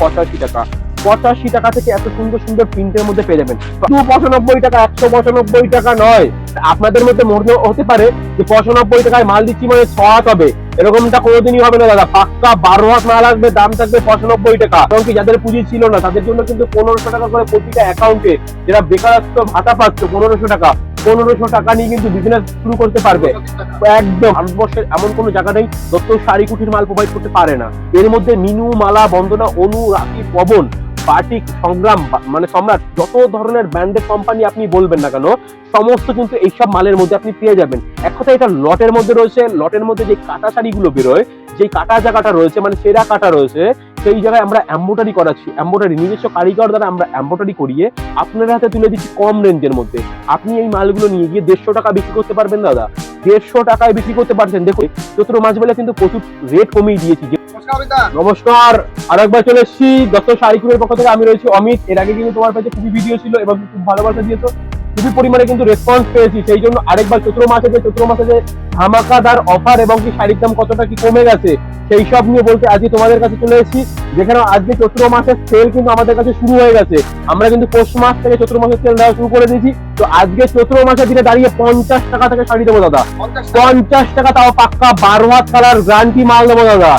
85 টাকা। 85 টাকা থেকে এত সুন্দর সুন্দর প্রিন্টের মধ্যে পেয়ে যাবেন। 95 টাকা, 195 টাকা নয়। আপনাদের মধ্যে মনে হতে পারে যে 95 টাকায় মাল দিচ্ছি মানে 6 হবে, এরকমটা কোনোদিনই হবে না দাদা। পাক্কা 12 হাত মাল আসবে, দাম থাকবে 95 টাকা। এবং কি যাদের পুঁজি ছিল না তাদের জন্য কিন্তু 1500 টাকা করে প্রতিটা অ্যাকাউন্টে, যারা বেকারত্ব ভাতা পাচ্ছে 1500 টাকা, 1500 টাকা নিয়ে কিন্তু বিজনেস শুরু করতে পারবে। একদম ভারতবর্ষের এমন কোনো জায়গা নেই যত শাড়ি কুঠির মাল প্রোভাইড করতে পারে না। এর মধ্যে মিনু, মালা, বন্দনা, অনু, রাখি, পবন, বাটিক, সংগ্রাম, মানে সম্রাট, যত ধরনের ব্র্যান্ডেড কোম্পানি আপনি বলবেন না কেন, সমস্ত কিন্তু এইসব মালের মধ্যে আপনি পেয়ে যাবেন। এক কথা এটা লটের মধ্যে রয়েছে। লটের মধ্যে যে কাটা শাড়িগুলো বেরোয়, যে কাটা জায়গাটা রয়েছে মানে সেরা কাটা রয়েছে, সেই জায়গায় আমরা এম্বোটারি করাচ্ছি। এম্বোটারি নিজস্ব কারিগর দ্বারা আমরা এম্বোটারি করিয়ে আপনার হাতে তুলে দিচ্ছি কম রেঞ্জের মধ্যে। আপনি এই মালগুলো নিয়ে গিয়ে 150 টাকা বিক্রি করতে পারবেন দাদা। 150 টাকায় বিক্রি করতে পারছেন। দেখুন চৈত্র মাস বেলা কিন্তু প্রচুর রেট কমিয়ে দিয়েছি। নমস্কার, আরেকবার চলে এসেছি দত্ত শাড়ি কুলের পক্ষ থেকে। আমি রয়েছি অমিত। এর আগে কিন্তু তোমার কাছে খুবই ভিডিও ছিল এবং খুব ভালোবাসা দিয়েছো, খুবই পরিমাণে কিন্তু রেসপন্স পেয়েছি। সেই জন্য আরেকবার চৈত্র মাসে যে ধামাকাদার অফার এবং কি শাড়ির দাম কতটা কি কমে গেছে সেই সব নিয়ে বলতে আজকে তোমাদের কাছে চলে এসেছি। যেখানে আজকে চৈত্র মাসের সেল কিন্তু আমাদের কাছে শুরু হয়ে গেছে। আমরা কিন্তু পৌষ মাস থেকে চৈত্র মাসের সেল দেওয়া শুরু করে দিয়েছি। তো আজকে চৈত্র মাসের দিনে দাঁড়িয়ে 50 টাকা থেকে শাড়ি দেবো দাদা। 50 টাকা, তাও পাক্কা 12 হাত কালার গ্যারান্টি মাল দেবো দাদা।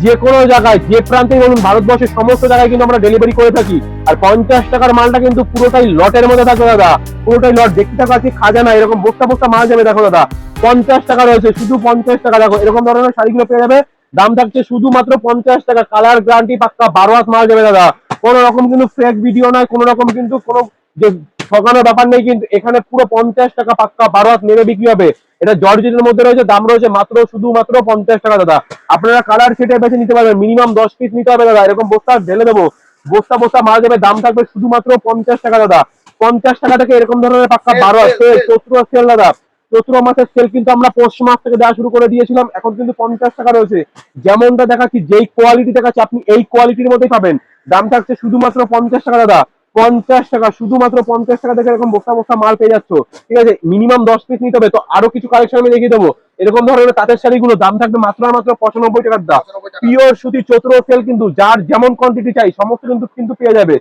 যে কোনো জায়গায়, যে প্রান্তে বলুন, ভারতবর্ষের সমস্ত জায়গায় কিন্তু আমরা ডেলিভারি করে থাকি। আর 50 টাকার মালটা কিন্তু পুরোটাই লটের মধ্যে থাকবে দাদা। পুরোটাই লট। দেখতে থাকা আছে খাজানা, এরকম বস্তা বস্তা মাল যাবে। দেখো দাদা 50 টাকা রয়েছে, শুধু 50 টাকা। দেখো এরকম ধরনের শাড়িগুলো পেয়ে যাবে। দাম থাকছে শুধুমাত্র 50 টাকা। কালার গ্যারান্টি পাক্কা 12 হাত মাল যাবে দাদা। কোনো রকম কিন্তু ফেক ভিডিও নয়, কোনো রকম কিন্তু কোনো যে ঠকানোর ব্যাপার নেই। কিন্তু এখানে পুরো 50 টাকা পাক্কা 12 হাত মেরে বিক্রি হবে। এটা জর্জেটের মধ্যে রয়েছে, দাম রয়েছে মাত্র শুধুমাত্র 50 টাকা দাদা। আপনারা কালার সেটে বেছে নিতে পারবেন। মিনিমাম 10 পিস নিতে হবে দাদা। এরকম বস্তা ঢেলে দেবো, বস্তা বস্তা মাল দেবে। দাম থাকবে শুধুমাত্র 50 টাকা দাদা। 50 টাকা থেকে এরকম ধরনের পাক্কা 12 হাত চৈত্র সেল দাদা। চৈত্র মাসের সেল কিন্তু আমরা পৌষ মাস থেকে দেওয়া শুরু করে দিয়েছিলাম। এখন কিন্তু 50 টাকা রয়েছে। যেমনটা দেখাচ্ছি, যেই কোয়ালিটি দেখাচ্ছি আপনি এই কোয়ালিটির মধ্যেই পাবেন। দাম থাকছে শুধুমাত্র 50 টাকা দাদা। 50 টাকা, শুধুমাত্র 50 টাকা থেকে এরকম বস্তা বস্তা মাল পেয়ে যাচ্ছ। ঠিক আছে, মিনিমাম 10 পিস নিতে হবে। তো আরো কিছু কালেকশন আমি দেখিয়ে দেবো। এরকম ধরনের তাঁতের শাড়িগুলো দাম থাকবে মাত্র মাত্র 95 টাকার দাম। পিওর সুতি চৈত্র সেল কিন্তু যার যেমন কোয়ান্টিটি চাই সমস্ত কিন্তু কিন্তু পেয়ে যাবে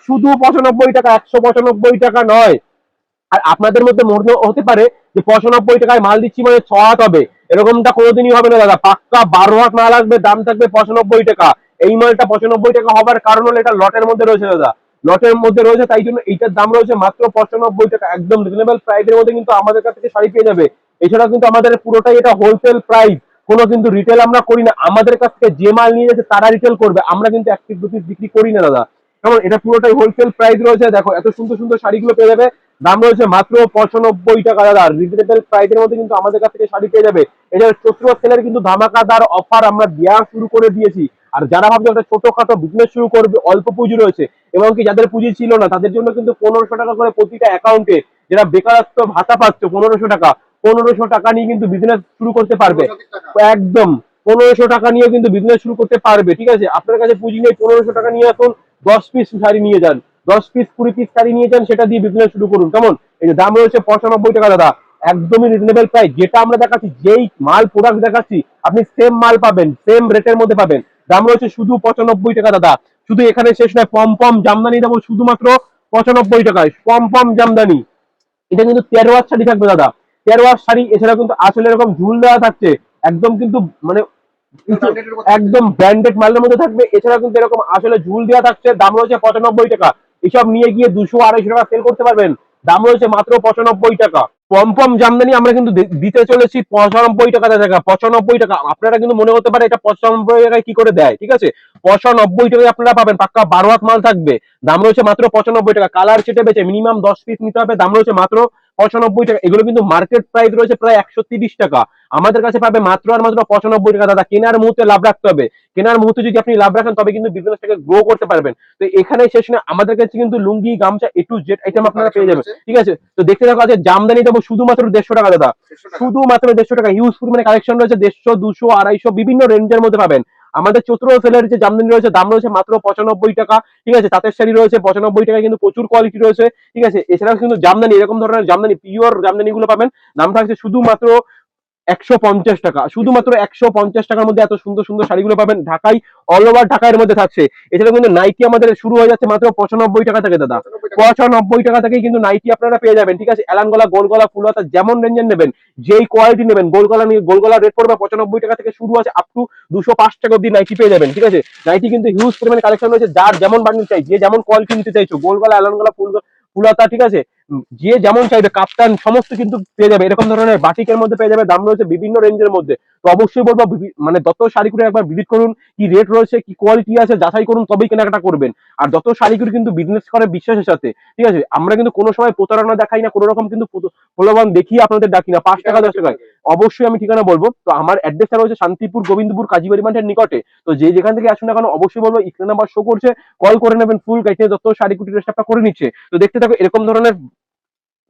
শুধু 95 টাকা। 195 টাকা নয়। আর আপনাদের মধ্যে মনে হতে পারে যে 95 টাকায় মাল দিচ্ছি মানে 6 হাত হবে, এরকমটা কোনোদিনই হবে না দাদা। পাক্কা 12 হাত মাল আসবে, দাম থাকবে 95 টাকা। এই মালটা 95 টাকা হবার কারণ হলো এটা লটের মধ্যে রয়েছে দাদা। লটের মধ্যে রয়েছে, তাই জন্য এইটার দাম রয়েছে মাত্র 95 টাকা। একদম রিজনেবল প্রাইসের মধ্যে কিন্তু আমাদের কাছ থেকে শাড়ি পেয়ে যাবে। এছাড়া কিন্তু আমাদের পুরোটাই এটা হোলসেল প্রাইস, কোনো কিন্তু রিটেল আমরা করি না। আমাদের কাছ থেকে যে মাল নিয়ে যাচ্ছে তারা রিটেল করবে, আমরা কিন্তু এক পিস দু পিস বিক্রি করি না দাদা। যেমন এটা পুরোটাই হোলসেল প্রাইস রয়েছে। দেখো এত সুন্দর সুন্দর শাড়িগুলো পেয়ে যাবে। দাম রয়েছে মাত্র 95 টাকা দাদা। রিজনেবল প্রাইসের মধ্যে কিন্তু আমাদের কাছ থেকে শাড়ি পেয়ে যাবে। এছাড়া চৈত্র সেলের কিন্তু ধামাকাদার অফার আমরা দেওয়া শুরু করে দিয়েছি। আর যারা ভাবছে একটা ছোটখাটো বিজনেস শুরু করবে, অল্প পুঁজি রয়েছে এবং কি যাদের পুঁজি ছিল না তাদের জন্য কিন্তু 1500 টাকা করে প্রতিটা অ্যাকাউন্টে, যারা বেকারত্ব ভাতা পাচ্ছে 1500 টাকা, 1500 টাকা নিয়ে কিন্তু বিজনেস শুরু করতে পারবে। একদম 1500 টাকা নিয়ে কিন্তু বিজনেস শুরু করতে পারবে। ঠিক আছে, আপনার কাছে পুঁজি নেই, 1500 টাকা নিয়ে আসুন, 10 পিস শাড়ি নিয়ে যান, 10 পিস 20 পিস শাড়ি নিয়ে যান, সেটা দিয়ে বিজনেস শুরু করুন। কেমন? এই যে দাম রয়েছে 95 টাকা দাদা। একদমই রিজনেবল প্রাইস। যেটা আমরা দেখাচ্ছি, যেই মাল প্রোডাক্ট দেখাচ্ছি আপনি সেম মাল পাবেন, সেম রেটের মধ্যে পাবেন। দাম রয়েছে শুধু 95 টাকা দাদা। শুধু এখানে শেষ নয়, পম পম জামদানি দেবো শুধুমাত্র 95 টাকায়। পম পম জামদানি, এটা কিন্তু 13 হাত শাড়ি থাকবে দাদা। 13 হাত শাড়ি। এছাড়া কিন্তু আসলে এরকম ঝুল দেওয়া থাকছে, একদম কিন্তু মানে একদম ব্র্যান্ডেড মালের মধ্যে থাকবে। এছাড়া কিন্তু এরকম আসলে ঝুল দেওয়া থাকছে। দাম রয়েছে 95 টাকা। এসব নিয়ে গিয়ে 200-250 টাকা সেল করতে পারবেন। দাম রয়েছে মাত্র 95 টাকা। পমপম জামদানি আমরা কিন্তু দিতে চলেছি 95 টাকা টাকা। 95 টাকা। আপনারা কিন্তু মনে হতে পারে এটা 95 টাকায় কি করে দেয়। ঠিক আছে, 95 টাকায় আপনারা পাবেন। পাক্কা 12 হাত মাল থাকবে। দাম রয়েছে মাত্র 95 টাকা। কালার সেটে বেছে মিনিমাম 10 পিস নিতে হবে। দাম রয়েছে মাত্র 95 টাকা। এগুলো কিন্তু মার্কেট প্রাইস রয়েছে প্রায় 130 টাকা। আমাদের কাছে পাবে মাত্র আর মাত্র 95 টাকা দাদা। কেনার মুহূর্তে লাভ রাখতে হবে। কেনার মুহূর্তে যদি আপনি লাভ রাখেন তবে কিন্তু বিজনেসটাকে গ্রো করতে পারবেন। তো এখানে শেষ না, আমাদের কাছে কিন্তু লুঙ্গি, গামছা A to Z আইটেম আপনারা পেয়ে যাবেন। ঠিক আছে, তো দেখতে থাকো। আছে জামদানি দেবো শুধুমাত্র 150 টাকা দাদা। শুধুমাত্র 150 টাকা। ইউজ পরিমাণে কালেকশন রয়েছে 150, 200, 250 বিভিন্ন রেঞ্জের মধ্যে পাবেন। আমাদের চৈত্র সেলের যে জামদানি রয়েছে দাম রয়েছে মাত্র 95 টাকা। ঠিক আছে, তাঁতের শাড়ি রয়েছে 95 টাকায়, কিন্তু প্রচুর কোয়ালিটি রয়েছে। ঠিক আছে, এছাড়াও কিন্তু জামদানি, এরকম ধরনের জামদানি, পিওর জামদানি গুলো পাবেন। দাম থাকছে শুধুমাত্র 150 টাকা, শুধুমাত্র 150 টাকার মধ্যে এত সুন্দর সুন্দর শাড়িগুলো পাবেন। ঢাকায় অল ওভার ঢাকার মধ্যে থাকছে। এছাড়া কিন্তু নাইটি আমাদের শুরু হয়ে যাচ্ছে মাত্র 95 টাকা থেকে দাদা। 95 টাকা থেকেই কিন্তু নাইটি আপনারা পেয়ে যাবেন, ঠিক আছে। এলান গলা, গোল গলা, ফুল হাতা যেমন রেঞ্জের নেবেন, যেই কোয়ালিটি নেবেন, গোল গলা নিয়ে গোল গলা রেট পড়বে 95 টাকা থেকে শুরু আছে, আপ টু 205 টাকা অব্দি নাইটি পেয়ে যাবেন, ঠিক আছে। নাইটি কিন্তু হিউজ পরিমাণে কালেকশন রয়েছে, যার যেমন বান্ডিল চাই, যে যেমন কোয়ালিটি নিতে চাইছো, গোল গলা, এলান গলা, ফুল হাতা, ঠিক আছে, যে যেমন চাইবে কাপ্তান সমস্ত কিন্তু পেয়ে যাবে। এরকম ধরনের বাটিকের মধ্যে পেয়ে যাবে, দাম রয়েছে বিভিন্ন রেঞ্জের মধ্যে। তো অবশ্যই বলবো মানে যত শাড়িগুলো একবার ভিজিট করুন, কি রেট রয়েছে, কি কোয়ালিটি আছে যাচাই করুন, তবেই কেনাকাটা করবেন। আর যত শাড়িগুলো কিন্তু বিজনেস করে বিশ্বাসের সাথে, ঠিক আছে। আমরা কিন্তু কোনো সময় প্রতারণা দেখাই না, কোনো রকম কিন্তু প্রলোভন দেখিয়ে আপনাদের ডাকি না 5 টাকা 10 টাকায়। অবশ্যই আমি ঠিকানা বলবো। তো আমার অ্যাড্রেসটা রয়েছে শান্তিপুর গোবিন্দপুর কাজীবাড়ি মাঠের নিকটে। তো যে যেখান থেকে আসুন না কেন, অবশ্যই বলবো স্ক্রিন নাম্বার শো করছে, কল করে নেবেন, ফুল গাইডে যত শাড়ি কুটি রেস্টটা করে নিচ্ছে। তো দেখতে থাকো এরকম ধরনের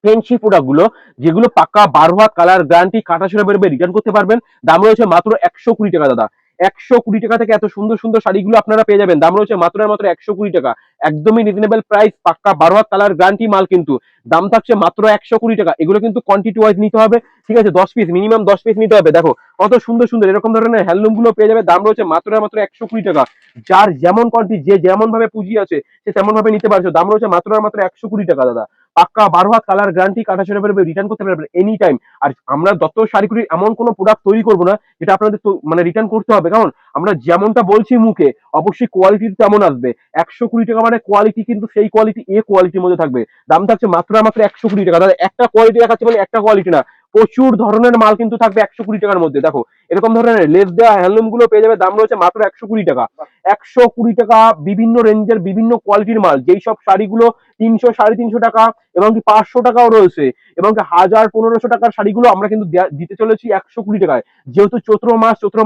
ফেন্সি প্রোডাক্ট গুলো, যেগুলো পাক্কা 12 হাত কালার গ্যারান্টি, কাটা ছেঁড়া বেরোবে, রিটার্ন করতে পারবেন। দাম রয়েছে মাত্র 120 টাকা দাদা। 120 টাকা থেকে এত সুন্দর সুন্দর শাড়িগুলো আপনারা পেয়ে যাবেন, দাম রয়েছে মাত্র মাত্র 120 টাকা। একদমই রিজনেবল প্রাইস, পাক্কা 12 হাত কালার গ্যারান্টি মাল, কিন্তু দাম থাকছে মাত্র 120 টাকা। এগুলো কিন্তু কোয়ান্টিটি ওয়াইজ নিতে হবে, ঠিক আছে। 10 পিস, মিনিমাম 10 পিস নিতে হবে। দেখো কত সুন্দর সুন্দর এরকম ধরনের হ্যান্ডলুম গুলো পেয়ে যাবে, দাম রয়েছে মাত্র মাত্র 120 টাকা। যার যেমন কোয়ান্টিটি, যে যেমন ভাবে পুঁজি আছে, সে তেমন ভাবে নিতে পারছো। দাম রয়েছে মাত্র মাত্র 120 টাকা দাদা। পাক্কা 12 হাত কালার গ্যারান্টি, কাটা ছেড়ে পারবে, রিটার্ন করতে পারবে এনি টাইম। আর আমরা যত শাড়িগুলির এমন কোনো প্রোডাক্ট তৈরি করবো না যেটা আপনাদের মানে রিটার্ন করতে হবে, কারণ আমরা যেমনটা বলছি মুখে, অবশ্যই কোয়ালিটি তেমন আসবে। 120 টাকা মানে কোয়ালিটি কিন্তু সেই কোয়ালিটি এ কোয়ালিটির মধ্যে থাকবে। দাম থাকছে মাত্র মাত্র 120 টাকা দাদা। একটা কোয়ালিটি দেখাচ্ছে মানে একটা কোয়ালিটি না, প্রচুর ধরনের মাল কিন্তু থাকবে 120 টাকার মধ্যে। দেখো এরকম ধরনের লেস দেওয়া হ্যান্ডলুম গুলো পেয়ে যাবে, দাম রয়েছে মাত্র 120 টাকা। 120 টাকা, বিভিন্ন রেঞ্জের বিভিন্ন কোয়ালিটির মাল, যেই সব শাড়িগুলো 300 350 টাকা এবং কি 500 টাকাও রয়েছে, এবং কি 1000 1500 টাকার শাড়িগুলো আমরা কিন্তু দিতে চলেছি 120 টাকায়। যেহেতু চৈত্র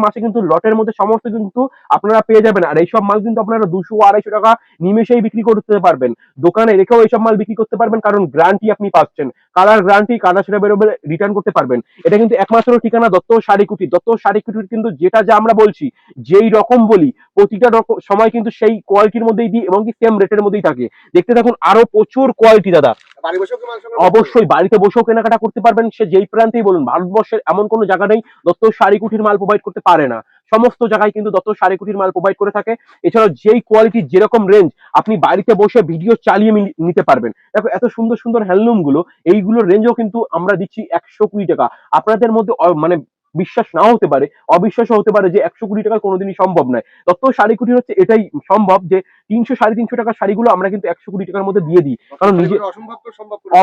মাসে কিন্তু লটের মধ্যে সমস্ত কিন্তু আপনারা পেয়ে যাবেন। আর এইসব মাল কিন্তু আপনারা 200 250 টাকা নিমেষেই বিক্রি করতে পারবেন, দোকানে রেখেও এইসব মাল বিক্রি করতে পারবেন, কারণ গ্যারান্টি আপনি পাচ্ছেন, কালার গ্যারান্টি, কাটা ছেঁড়া বেরোবে, রিটার্ন করতে পারবেন। এটা কিন্তু একমাত্র ঠিকানা দত্ত শাড়িকুটি। দত্ত শাড়িকুটির কিন্তু যেটা যা আমরা বলছি, যেই রকম বলি, প্রতিটা রকম সময় কিন্তু সেই কোয়ালিটির মধ্যেই দিই এবং কি সেম রেটের মধ্যেই থাকে। দেখতে থাকুন আরো প্রচুর কোয়ালিটি দাদা। অবশ্যই বাড়িতে বসেও কেনাকাটা করতে পারবেন, সে যেই প্রান্তেই বলুন। ভারতবর্ষের এমন কোনো জায়গা নেই দত্ত শাড়িকুটির মাল প্রোভাইড করতে পারে না, সমস্ত জায়গায় কিন্তু দত্ত শাড়িকুটির মাল প্রোভাইড করে থাকে। এছাড়াও যেই কোয়ালিটি, যেরকম রেঞ্জ, আপনি বাড়িতে বসে ভিডিও চালিয়ে নিতে পারবেন। দেখো এত সুন্দর সুন্দর হ্যান্ডলুম গুলো, এইগুলোর রেঞ্জও কিন্তু আমরা দিচ্ছি 120 টাকা। আপনাদের মধ্যে মানে বিশ্বাস নাও হতে পারে, অবিশ্বাসও হতে পারে যে 120 টাকা কোনোদিনই সম্ভব নয়। দত্ত শাড়িকুটির হচ্ছে এটাই সম্ভব যে 300 350 টাকার শাড়িগুলো আমরা কিন্তু 120 টাকার মধ্যে দিয়ে দিই, কারণ নিজে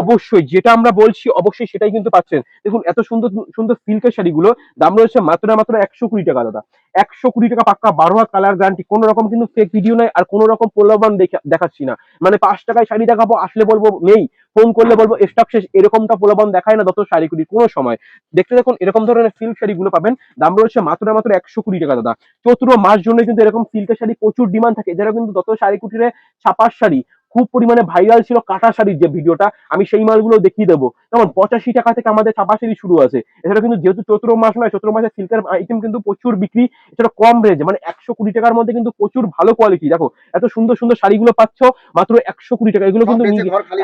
অবশ্যই যেটা আমরা বলছি অবশ্যই সেটাই কিন্তু পাচ্ছেন। দেখুন এত সুন্দর সুন্দর সিল্কের শাড়িগুলো, দাম রয়েছে মাত্র মাত্র 120 টাকা দাদা। 120 টাকা, পাক্কা 12 হাত কালার গ্যারান্টি, কোনো রকম কিন্তু ফেক ভিডিও নাই, আর কোনো রকম প্রলোভন দেখাচ্ছি না। মানে 5 টাকায় শাড়ি দেখাবো, আসলে বলবো নেই, ফোন করলে বলবো স্টক শেষ, এরকমটা প্রলোভন দেখায় না দত্ত শাড়িকুটি কোনো সময়। দেখতে দেখুন এরকম ধরনের সিল্ক শাড়িগুলো পাবেন, দাম রয়েছে মাত্র মাত্র 120 টাকা দাদা। চৈত্র মাস জন্য কিন্তু এরকম সিল্কের শাড়ি প্রচুর ডিমান্ড থাকে। এছাড়াও কিন্তু দত্ত শাড়িকুটিরে ছাপার শাড়ি খুব পরিমাণে ভাইরাল ছিল, কাটা শাড়ির যে ভিডিওটা, আমি সেই মালগুলো দেখিয়ে দেবো। যেমন 85 টাকা থেকে আমাদের ছাপা শাড়ি শুরু আছে। এছাড়া কিন্তু যেহেতু চৈত্র মাস নয়, চৈত্র মাসে সিল্কের আইটেম কিন্তু প্রচুর বিক্রি। এছাড়া কম রেঞ্জ, মানে 120 টাকার মধ্যে কিন্তু প্রচুর ভালো কোয়ালিটি। দেখো এত সুন্দর সুন্দর শাড়িগুলো পাচ্ছ মাত্র 120 টাকা। এগুলো কিন্তু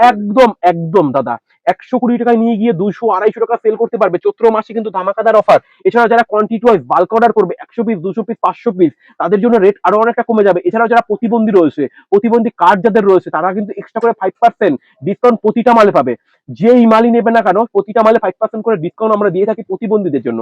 একদম একদম দাদা 120 টাকায় নিয়ে গিয়ে 200 250 টাকা সেল করতে পারবে। চৈত্র মাসে কিন্তু ধামাকাদার অফার। এছাড়া যারা কোয়ান্টিটি ওয়াইজ বাল্ক অর্ডার করবে 100 পিস 200 পিস 500 পিস, তাদের জন্য রেট আরো অনেকটা কমে যাবে। এছাড়াও যারা প্রতিবন্ধী রয়েছে, প্রতিবন্ধী কার্ড যাদের রয়েছে, তারা কিন্তু এক্সট্রা করে 5% ডিসকাউন্ট প্রতিটা মালে পাবে। যেই মালই নেবে না কেন, প্রতিটা মালে 5% করে ডিসকাউন্ট আমরা দিয়ে থাকি প্রতিবন্ধীদের জন্য।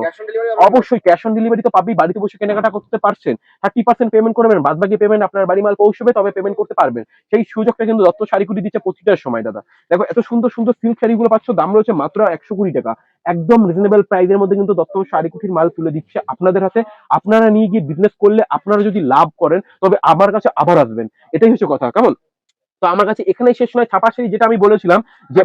অবশ্যই ক্যাশ অন ডেলিভারি তো পাবেই, বাড়িতে বসে কেনাকাটা করতে পারছেন। 30% পেমেন্ট করবেন, বাদ বাকি পেমেন্ট আপনার বাড়ি মাল পৌঁছবে, তবে পেমেন্ট করতে পারবেন। সেই সুযোগটা কিন্তু দত্ত শাড়িকুটি দিচ্ছে প্রতিটার সময় দাদা। দেখো এত সুন্দর সুন্দর সিল্ক শাড়িগুলো পাচ্ছ, দাম রয়েছে মাত্র 120 টাকা। একদম রিজনেবল প্রাইসের মধ্যে কিন্তু দত্ত শাড়িকুটির মাল তুলে দিচ্ছে আপনাদের হাতে। আপনারা নিয়ে গিয়ে বিজনেস করলে, আপনারা যদি লাভ করেন, তবে আমার কাছে আবার আসবেন। এটাই হচ্ছে কথা, কেমন? তো আমার কাছে এখানেই শেষ নয়, ছাপা শাড়ি যেটা আমি বলেছিলাম যে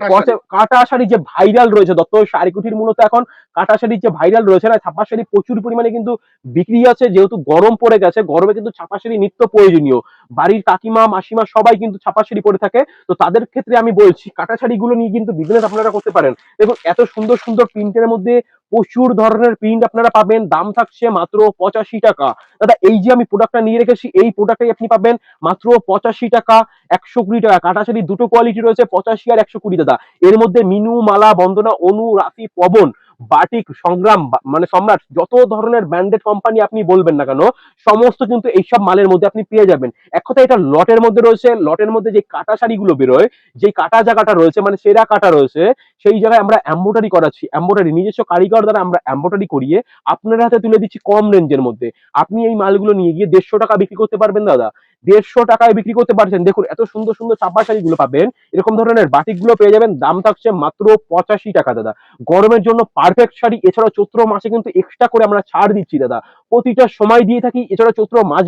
কাটা শাড়ি যে ভাইরাল রয়েছে দত্ত শাড়িকুটির, মূলত এখন কাটা শাড়ির যে ভাইরাল রয়েছে না, ছাপা শাড়ি প্রচুর পরিমাণে কিন্তু বিক্রি আছে। যেহেতু গরম পড়ে গেছে, গরমে কিন্তু ছাপা শাড়ি নিত্য প্রয়োজনীয়। বাড়ির কাকিমা মাসিমা সবাই কিন্তু ছাপা শাড়ি পরে থাকে। তো তাদের ক্ষেত্রে আমি বলছি কাটা শাড়িগুলো নিয়ে কিন্তু বিজনেস আপনারা করতে পারেন। দেখুন এত সুন্দর সুন্দর প্রিন্টের মধ্যে প্রচুর ধরনের প্রিন্ট আপনারা পাবেন, দাম থাকছে মাত্র 85 টাকা দাদা। এই যে আমি প্রোডাক্টটা নিয়ে রেখেছি, এই প্রোডাক্টটাই আপনি পাবেন মাত্র 85 টাকা। 120 টাকা। কাটা শাড়ি দুটো কোয়ালিটি রয়েছে, 85 আর 120 দাদা। এর মধ্যে মিনু, মালা, বন্দনা, অনু, রাফি, পবন বাটিক, সংগ্রাম, মানে সম্রাট, যত ধরনের ব্র্যান্ডেড কোম্পানি আপনি বলবেন না কেন, সমস্ত কিন্তু এইসব মালের মধ্যে আপনি পেয়ে যাবেন। এক কথা এটা লটের মধ্যে রয়েছে। লটের মধ্যে যে কাটা শাড়িগুলো বেরোয়, যে কাটা জায়গাটা রয়েছে মানে সেরা কাটা রয়েছে, সেই জায়গায় আমরা এম্বোটারি করাচ্ছি। এম্বোটারি নিজস্ব কারিগর দ্বারা আমরা এম্বোটারি করিয়ে আপনার হাতে তুলে দিচ্ছি কম রেঞ্জের মধ্যে। আপনি এই মালগুলো নিয়ে গিয়ে 150 টাকা বিক্রি করতে পারবেন দাদা। 150 টাকায় বিক্রি করতে পারছেন। দেখুন এত সুন্দর সুন্দর চাপা শাড়িগুলো পাবেন, এরকম ধরনের বাটিকগুলো পেয়ে যাবেন। দাম থাকছে মাত্র 85 টাকা দাদা। গরমের জন্য পারফেক্ট শাড়ি। এছাড়াও চৈত্র মাসে কিন্তু এক্সট্রা করে আমরা ছাড় দিচ্ছি দাদা, প্রতিটা সময় দিয়ে থাকি। এছাড়া চৈত্র মাস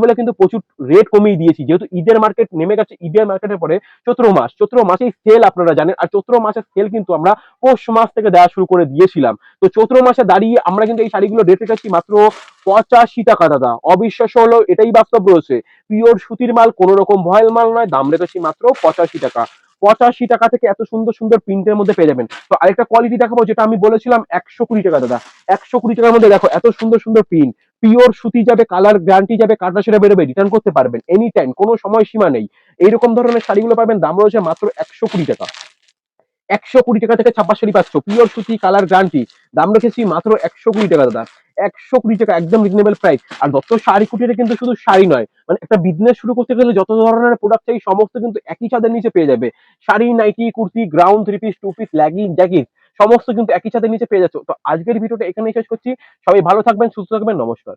বলে কিন্তু প্রচুর রেট কমিয়ে দিয়েছি, যেহেতু ঈদের মার্কেট নেমে গেছে। ঈদের মার্কেটের পরে চৈত্র মাসেই সেল, আপনারা জানেন। আর চৈত্র মাসের সেল কিন্তু আমরা পৌষ মাস থেকে দেওয়া শুরু করে দিয়েছিলাম। তো চৈত্র মাসে দাঁড়িয়ে আমরা কিন্তু এই শাড়িগুলো রেট রেখেছি মাত্র 85 টাকা দাদা। অবিশ্বাস্য হলো এটাই বাস্তব রয়েছে। পিওর সুতির মাল, কোনো রকম ভয়েল মাল নয়। দাম রেখেছি মাত্র 85 টাকা। 85 টাকা থেকে এত সুন্দর সুন্দর প্রিন্টের মধ্যে পেয়ে যাবেন। তো আরেকটা কোয়ালিটি দেখাবো, যেটা আমি বলেছিলাম 120 টাকা দাদা। 120 টাকার মধ্যে দেখো এত সুন্দর সুন্দর প্রিন্ট, পিওর সুতি যাবে, কালার গ্যারান্টি যাবে, কাটা সেটা বেরোবে, রিটার্ন করতে পারবেন এনি টাইম, কোনো সময় সীমা নেই। এইরকম ধরনের শাড়িগুলো পাবেন, দাম রয়েছে মাত্র 120 টাকা। 120 টাকা থেকে ছাপা শাড়ি পাচ্ছ, পিওর সুতি, কালার গ্যারান্টি। দাম রেখেছি মাত্র 120 টাকা দাদা। 120 টাকা, একদম রিজনেবল প্রাইস। আর দত্ত শাড়ি কুটিরে কিন্তু শুধু শাড়ি নয়, মানে একটা বিজনেস শুরু করতে গেলে যত ধরনের প্রোডাক্ট চাই সমস্ত কিন্তু একই ছাদের নিচে পেয়ে যাবে। শাড়ি, নাইটি, কুর্তি, গ্রাউন্ড, 3 পিস, 2 পিস, লেগিং, জ্যাকেট, সমস্ত কিন্তু একই ছাদের নিচে পেয়ে যাচ্ছ। তো আজকের ভিডিওটা এখানেই শেষ করছি। সবাই ভালো থাকবেন, সুস্থ থাকবেন, নমস্কার।